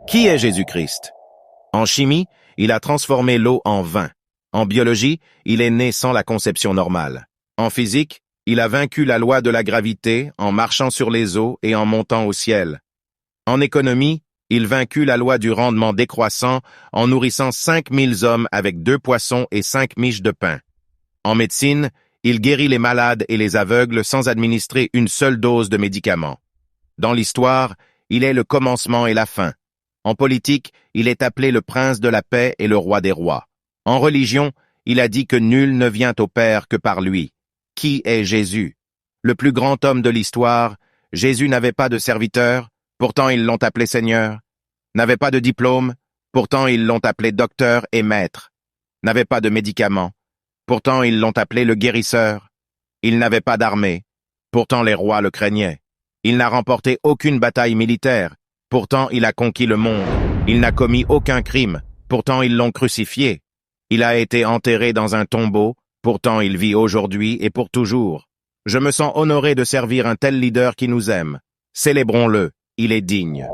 Qui est Jésus-Christ? En chimie, il a transformé l'eau en vin. En biologie, il est né sans la conception normale. En physique, il a vaincu la loi de la gravité en marchant sur les eaux et en montant au ciel. En économie, il vaincut la loi du rendement décroissant en nourrissant 5000 hommes avec 2 poissons et 5 miches de pain. En médecine, il guérit les malades et les aveugles sans administrer une seule dose de médicaments. Dans l'histoire, il est le commencement et la fin. En politique, il est appelé le prince de la paix et le roi des rois. En religion, il a dit que nul ne vient au Père que par lui. Qui est Jésus? Le plus grand homme de l'histoire, Jésus n'avait pas de serviteur, pourtant ils l'ont appelé Seigneur. N'avait pas de diplôme, pourtant ils l'ont appelé docteur et maître. N'avait pas de médicaments, pourtant ils l'ont appelé le guérisseur. Il n'avait pas d'armée, pourtant les rois le craignaient. Il n'a remporté aucune bataille militaire, pourtant il a conquis le monde. Il n'a commis aucun crime, pourtant ils l'ont crucifié. Il a été enterré dans un tombeau, pourtant il vit aujourd'hui et pour toujours. Je me sens honoré de servir un tel leader qui nous aime. Célébrons-le, il est digne.